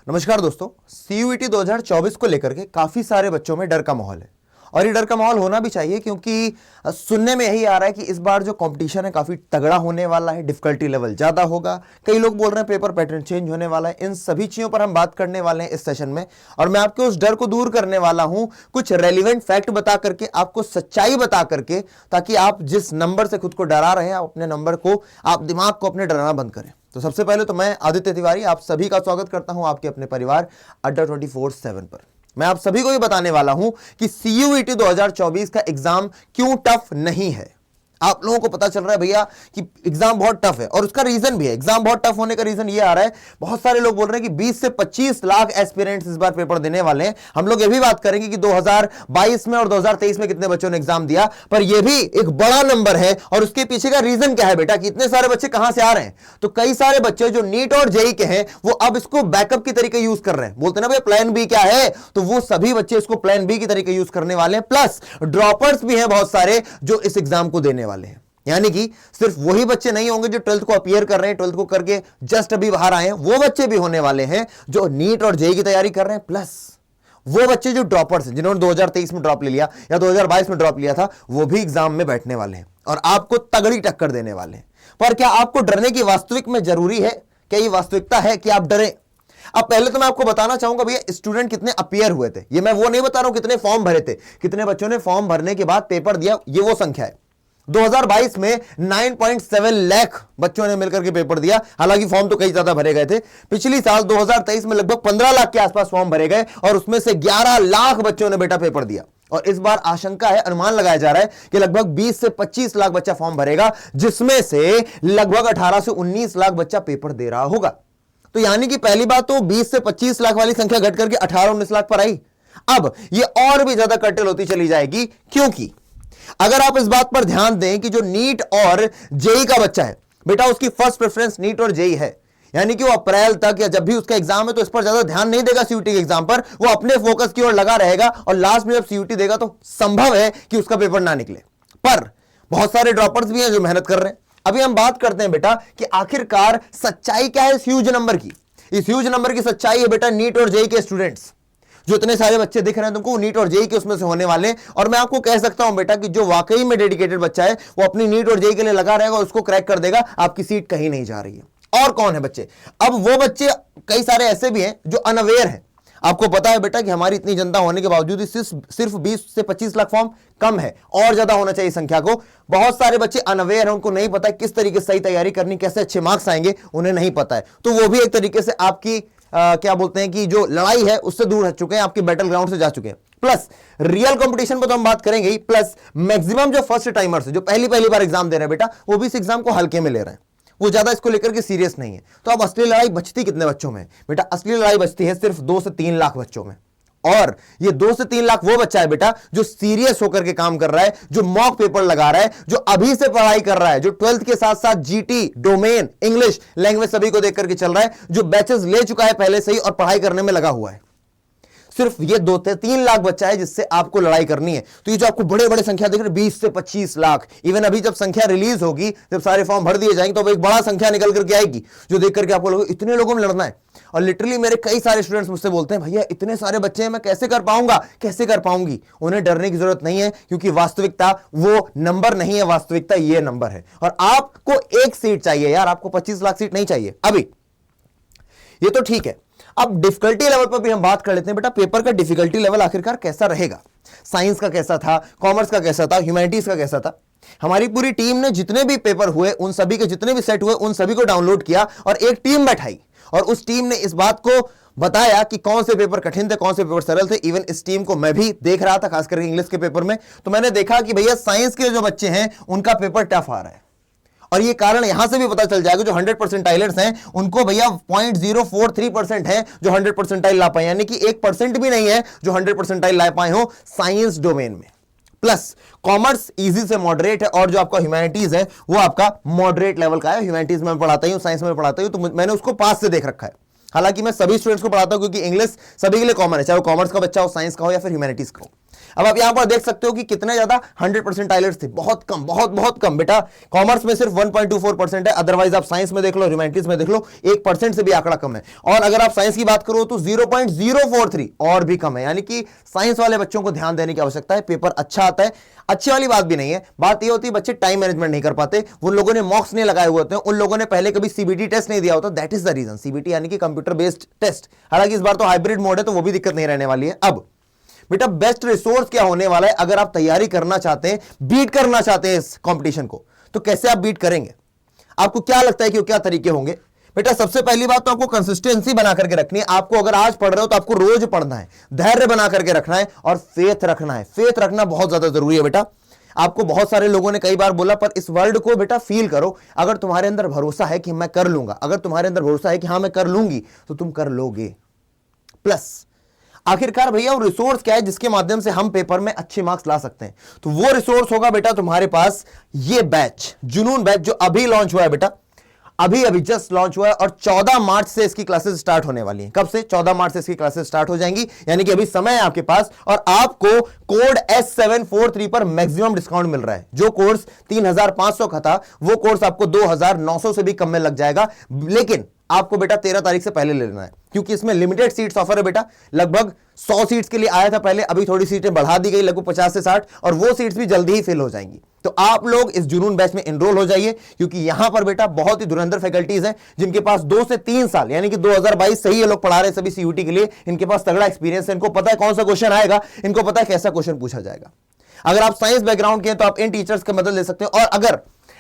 नमस्कार दोस्तों, सीयूईटी 2024 को लेकर के काफी सारे बच्चों में डर का माहौल है और ये डर का माहौल होना भी चाहिए क्योंकि सुनने में यही आ रहा है कि इस बार जो कंपटीशन है काफी तगड़ा होने वाला है, डिफिकल्टी लेवल ज्यादा होगा। कई लोग बोल रहे हैं पेपर पैटर्न चेंज होने वाला है। इन सभी चीजों पर हम बात करने वाले हैं इस सेशन में और मैं आपके उस डर को दूर करने वाला हूं कुछ रेलिवेंट फैक्ट बता करके, आपको सच्चाई बता करके, ताकि आप जिस नंबर से खुद को डरा रहे हैं, आप अपने नंबर को, आप दिमाग को अपने डराना बंद करें। तो सबसे पहले तो मैं आदित्य तिवारी आप सभी का स्वागत करता हूं आपके अपने परिवार अड्डा 24/7 पर। मैं आप सभी को ये बताने वाला हूं कि सीयूईटी 2024 का एग्जाम क्यों टफ नहीं है। आप लोगों को पता चल रहा है भैया कि एग्जाम बहुत टफ है और उसका रीजन भी है। एग्जाम बहुत टफ होने का रीजन ये आ रहा है, बहुत सारे लोग बोल रहे हैं कि 20 से 25 लाख एस्पिरेंट्स इस बार पेपर देने वाले हैं। हम लोग ये भी बात करेंगे कि 2022 में और 2023 में कितने बच्चों ने एग्जाम दिया, पर यह भी एक बड़ा नंबर है और उसके पीछे का रीजन क्या है बेटा कि इतने सारे बच्चे कहां से आ रहे हैं। तो कई सारे बच्चे जो नीट और जेई के हैं वो अब इसको बैकअप की तरीके यूज कर रहे हैं। बोलते ना भाई प्लान बी क्या है, तो वो सभी बच्चे इसको प्लान बी की तरीके यूज करने वाले हैं। प्लस ड्रॉपर्स भी हैं बहुत सारे जो इस एग्जाम को देने वाले हैं। यानी कि सिर्फ वही बच्चे नहीं होंगे जो 12th को अपीयर कर रहे हैं, 12th को करके जस्ट अभी बाहर आए हैं, वो बच्चे भी होने वाले हैं जो नीट और जेई की तैयारी कर रहे हैं। प्लस वो बच्चे जो ड्रॉपर्स हैं, जिन्होंने 2023 में ड्रॉप ले लिया या 2022 में ड्रॉप लिया था, वो भी एग्जाम में बैठने वाले हैं और आपको तगड़ी टक्कर देने वाले हैं। पर क्या आपको डरने की वास्तविक में जरूरी है? क्या ये वास्तविकता है कि आप डरें? अब पहले तो मैं आपको बताना चाहूंगा भैया स्टूडेंट कितने अपीयर हुए थे। ये मैं वो नहीं बता रहा हूं कितने फॉर्म भरे थे, कितने बच्चों ने फॉर्म भरने के बाद पेपर दिया, ये वो संख्या है। 2022 में 9.7 लाख बच्चों ने मिलकर के पेपर दिया, हालांकि फॉर्म तो कई ज्यादा भरे गए थे। पिछली साल 2023 में लगभग 15 लाख के आसपास फॉर्म भरे गए और उसमें से 11 लाख बच्चों ने बेटा पेपर दिया। और इस बार आशंका है, अनुमान लगाया जा रहा है कि लगभग 20 से 25 लाख बच्चा फॉर्म भरेगा, जिसमें से लगभग 18 से 19 लाख बच्चा पेपर दे रहा होगा। तो यानी कि पहली बात तो 20 से 25 लाख वाली संख्या घट करके 18-19 लाख पर आई। अब ये और भी ज्यादा कटल होती चली जाएगी, क्योंकि अगर आप इस बात पर ध्यान दें कि जो नीट और जेई का बच्चा है बेटा, उसकी फर्स्ट प्रेफरेंस नीट और जेई है, यानी कि वो अप्रैल तक या जब भी उसका एग्जाम है तो इस पर ज्यादा ध्यान नहीं देगा सीयूटी के एग्जाम पर, वो अपने फोकस की ओर लगा रहेगा और लास्ट में जब सीयूटी देगा तो संभव है कि उसका पेपर ना निकले। पर बहुत सारे ड्रॉपर्स भी हैं जो मेहनत कर रहे हैं। अभी हम बात करते हैं बेटा कि आखिरकार सच्चाई क्या है इस ह्यूज नंबर की। इस ह्यूज नंबर की सच्चाई है बेटा नीट और जेई के स्टूडेंट्स, जो इतने सारे बच्चे दिख रहे हैं तुमको, नीट और जेई के उसमें से होने वाले। और मैं आपको कह सकता हूं बेटा कि जो वाकई में डेडिकेटेड बच्चा है वो अपनी नीट और जेई के लिए लगा रहेगा और उसको क्रैक कर देगा। आपकी सीट कहीं नहीं जा रही है। और कौन है बच्चे? अब वो बच्चे कई सारे ऐसे भी हैं जो अनअवेयर हैं। आपको पता है बेटा कि हमारी इतनी जनता होने के बावजूद सिर्फ 20 से 25 लाख फॉर्म कम है, और ज्यादा होना चाहिए संख्या को। बहुत सारे बच्चे अनअवेयर हैं, उनको नहीं पता किस तरीके से सही तैयारी करनी, कैसे अच्छे मार्क्स आएंगे, उन्हें नहीं पता है। तो वो भी एक तरीके से आपकी क्या बोलते हैं कि जो लड़ाई है उससे दूर हट चुके हैं, आपके बैटल ग्राउंड से जा चुके हैं। प्लस रियल कंपटीशन पर तो हम बात करेंगे ही, प्लस मैक्सिमम जो फर्स्ट टाइमर्स जो पहली बार एग्जाम दे रहे हैं बेटा, वो भी इस एग्जाम को हल्के में ले रहे हैं, वो ज्यादा इसको लेकर के सीरियस नहीं है। तो अब असली लड़ाई बचती कितने बच्चों में बेटा? असली लड़ाई बचती है सिर्फ 2 से 3 लाख बच्चों में। और ये 2 से 3 लाख वो बच्चा है बेटा जो सीरियस होकर के काम कर रहा है, जो मॉक पेपर लगा रहा है, जो अभी से पढ़ाई कर रहा है, जो 12th के साथ साथ जीटी, डोमेन, इंग्लिश, लैंग्वेज सभी को देख करके चल रहा है, जो बैचेस ले चुका है पहले से ही और पढ़ाई करने में लगा हुआ है। सिर्फ ये 2 से 3 लाख बच्चा है जिससे आपको लड़ाई करनी है। तो ये जो आपको बड़े बड़े संख्या दिख रहे हैं 20 से 25 लाख, इवन अभी जब संख्या रिलीज होगी, जब सारे फॉर्म भर दिए जाएंगे तो एक बड़ा संख्या निकल करके आएगी जो देख करके आपको लगेगा इतने लोगों में लड़ना है। और लिटरली मेरे कई सारे स्टूडेंट्स मुझसे बोलते हैं भैया इतने सारे बच्चे हैं, मैं कैसे कर पाऊंगा, कैसे कर पाऊंगी? उन्हें डरने की जरूरत नहीं है, क्योंकि वास्तविकता वो नंबर नहीं है, वास्तविकता ये नंबर है। और आपको एक सीट चाहिए यार, आपको 25 लाख सीट नहीं चाहिए। अभी ये तो ठीक है, अब डिफिकल्टी लेवल पर भी हम बात कर लेते हैं बेटा। पेपर का डिफिकल्टी लेवल आखिरकार कैसा रहेगा? साइंस का कैसा था, कॉमर्स का कैसा था, ह्यूमैनिटीज का कैसा था? हमारी पूरी टीम ने जितने भी पेपर हुए उन सभी के जितने भी सेट हुए उन सभी को डाउनलोड किया और एक टीम बैठाई और उस टीम ने इस बात को बताया कि कौन से पेपर कठिन थे, कौन से पेपर सरल थे। इवन इस टीम को मैं भी देख रहा था, खासकर इंग्लिश के पेपर में, तो मैंने देखा कि भैया साइंस के जो बच्चे हैं उनका पेपर टफ आ रहा है। और ये कारण यहां से भी पता चल जाएगा, जो 100 परसेंटाइलर्स हैं उनको भैया 0.043% है जो 100 परसेंटाइल ला पाए, यानी कि 1% भी नहीं है जो 100 परसेंटाइल ला पाए हो साइंस डोमेन में। प्लस कॉमर्स इजी से मॉडरेट है और जो आपका ह्यूमैनिटीज है वो आपका मॉडरेट लेवल का है। ह्यूमैनिटीज में पढ़ाता हूं, साइंस में पढ़ाता हूं, तो मैंने उसको पास से देख रखा है। हालांकि मैं सभी स्टूडेंट्स को पढ़ाता हूं क्योंकि इंग्लिश सभी के लिए कॉमन है, चाहे वो कॉमर्स का बच्चा हो, साइंस का हो या फिर ह्यूमैनिटीज का हो। अब आप यहां पर देख सकते हो कि कितने ज्यादा 100% टाइलर्स थे, बहुत कम, बहुत बहुत कम बेटा। कॉमर्स में सिर्फ 1.24% है, अदरवाइज आप साइंस में देख लो, ह्यूमैनिटीज में देख लो, 1% से भी आंकड़ा कम है। और अगर आप साइंस की बात करो तो 0.043 और भी कम है। यानी कि साइंस वाले बच्चों को ध्यान देने की आवश्यकता है, पेपर अच्छा आता है। अच्छी वाली बात भी नहीं है, बात यह होती है बच्चे टाइम मैनेजमेंट नहीं कर पाते, उन लोगों ने मॉक्स नहीं लगाए हुए होते हैं, उन लोगों ने पहले कभी सीबीटी टेस्ट नहीं दिया होता, that is the reason. CBT यानी कि कंप्यूटर बेस्ड टेस्ट, हालांकि इस बार तो हाइब्रिड मोड है तो वो भी दिक्कत नहीं रहने वाली है। अब बेटा बेस्ट रिसोर्स क्या होने वाला है, अगर आप तैयारी करना चाहते हैं, बीट करना चाहते हैं इस कंपटीशन को, तो कैसे आप बीट करेंगे? आपको क्या लगता है कि क्या तरीके होंगे? बेटा सबसे पहली बात तो आपको कंसिस्टेंसी बना करके रखनी है। आपको अगर आज पढ़ रहे हो तो आपको रोज पढ़ना है, धैर्य बना करके रखना है और फेथ रखना है। फेथ रखना बहुत ज्यादा जरूरी है बेटा। आपको बहुत सारे लोगों ने कई बार बोला, पर इस वर्ड को बेटा फील करो। अगर तुम्हारे अंदर भरोसा है कि मैं कर लूंगा, अगर तुम्हारे अंदर भरोसा है कि हाँ मैं कर लूंगी, तो तुम कर लोगे। प्लस आखिरकार भैया वो रिसोर्स क्या है जिसके माध्यम से हम पेपर में अच्छे मार्क्स ला सकते हैं? तो वो रिसोर्स होगा बेटा तुम्हारे पास ये बैच, जुनून बैच, जो अभी लॉन्च हुआ है बेटा, अभी जस्ट लॉन्च हुआ है और 14 मार्च से इसकी क्लासेस स्टार्ट होने वाली हैं। कब से? 14 मार्च से इसकी क्लासेस स्टार्ट हो जाएंगी, यानी कि अभी समय है आपके पास। और आपको कोड S743 पर मैक्सिमम डिस्काउंट मिल रहा है। जो कोर्स 3,500 का था वो कोर्स आपको 2,900 से भी कम में लग जाएगा। लेकिन आपको बेटा 13 तारीख से पहले ले लेना है, क्योंकि इसमें लिमिटेड सीट्स ऑफर है बेटा। लगभग 100 सीट्स के लिए आया था पहले, अभी थोड़ी सीटें बढ़ा दी गई, लगभग 50 से 60, और वो सीट्स भी जल्दी ही फिल हो जाएंगी। तो आप लोग इस जुनून बैच में एनरोल हो जाइए, क्योंकि यहां पर बेटा बहुत ही धुरंधर फैकल्टीज हैं जिनके पास 2 से 3 साल यानी कि 2022 से ही ये लोग पढ़ा रहे हैं सभी सीयूटी के लिए। इनके पास तगड़ा एक्सपीरियंस है, इनको पता है कौन सा क्वेश्चन आएगा, इनको पता है कैसा क्वेश्चन पूछा जाएगा। अगर आप साइंस बैकग्राउंड के हैं तो आप इन टीचर्स की मदद ले सकते हैं। और अगर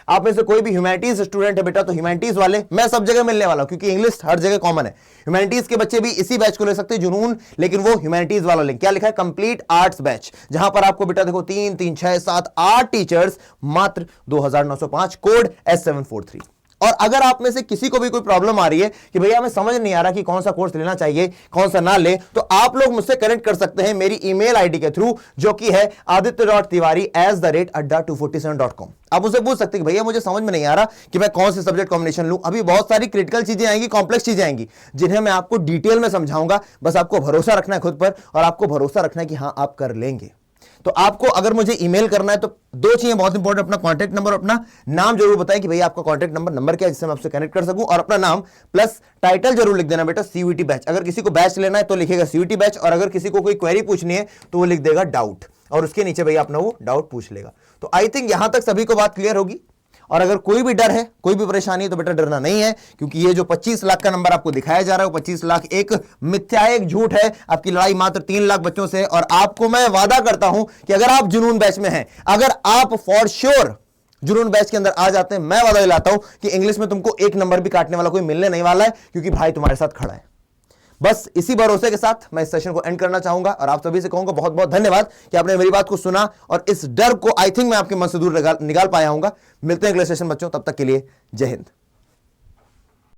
आप में से कोई भी ह्यूमैनिटीज स्टूडेंट है बेटा, तो ह्यूमैनिटीज वाले मैं सब जगह मिलने वाला हूं, क्योंकि इंग्लिश हर जगह कॉमन है। ह्यूमैनिटीज के बच्चे भी इसी बैच को ले सकते हैं, जुनून, लेकिन वो ह्यूमैनिटीज वाला लिंक क्या लिखा है, कंप्लीट आर्ट्स बैच, जहां पर आपको बेटा देखो 3, 3, 6, 7, 8 टीचर्स, मात्र 2,905, कोड S743। और अगर आप में से किसी को भी कोई प्रॉब्लम आ रही है कि भैया हमें समझ नहीं आ रहा कि कौन सा कोर्स लेना चाहिए, कौन सा ना ले, तो आप लोग मुझसे कनेक्ट कर सकते हैं मेरी ईमेल आईडी के थ्रू, जो कि है aditya.tiwari@247.com। आप मुझसे पूछ सकते हैं कि भैया मुझे समझ में नहीं आ रहा कि मैं कौन से सब्जेक्ट कॉम्बिनेशन लूं। अभी बहुत सारी क्रिटिकल चीजें आएंगी, कॉम्प्लेक्स चीजें आएंगी, जिन्हें मैं आपको डिटेल में समझाऊंगा। बस आपको भरोसा रखना है खुद पर, और आपको भरोसा रखना है कि हां आप कर लेंगे। तो आपको अगर मुझे ईमेल करना है तो 2 चीजें बहुत इंपॉर्टेंट, अपना कॉन्टैक्ट नंबर, अपना नाम जरूर बताएं कि भैया आपका कॉन्टैक्ट नंबर क्या है, जिससे मैं आपसे कनेक्ट कर सकूं, और अपना नाम प्लस टाइटल जरूर लिख देना बेटा, सीयूटी बैच। अगर किसी को बैच लेना है तो लिखेगा सीयूटी बैच, और अगर किसी को कोई क्वेरी पूछनी है तो वो लिख देगा डाउट, और उसके नीचे भैया अपना वो डाउट पूछ लेगा। तो आई थिंक यहां तक सभी को बात क्लियर होगी। और अगर कोई भी डर है, कोई भी परेशानी है, तो बेटा डरना नहीं है, क्योंकि ये जो 25 लाख का नंबर आपको दिखाया जा रहा है वो 25 लाख एक मिथ्या, एक झूठ है। आपकी लड़ाई मात्र 3 लाख बच्चों से है। और आपको मैं वादा करता हूं कि अगर आप जुनून बैच में हैं, अगर आप फॉर श्योर जुनून बैच के अंदर आ जाते हैं, मैं वादा दिलाता हूं कि इंग्लिश में तुमको 1 नंबर भी काटने वाला कोई मिलने नहीं वाला है, क्योंकि भाई तुम्हारे साथ खड़ा है। बस इसी भरोसे के साथ मैं इस सेशन को एंड करना चाहूंगा, और आप सभी से कहूंगा बहुत बहुत धन्यवाद कि आपने मेरी बात को सुना, और इस डर को आई थिंक मैं आपके मन से दूर निकाल पाया हूंगा। मिलते हैं अगले सेशन बच्चों, तब तक के लिए जय हिंद।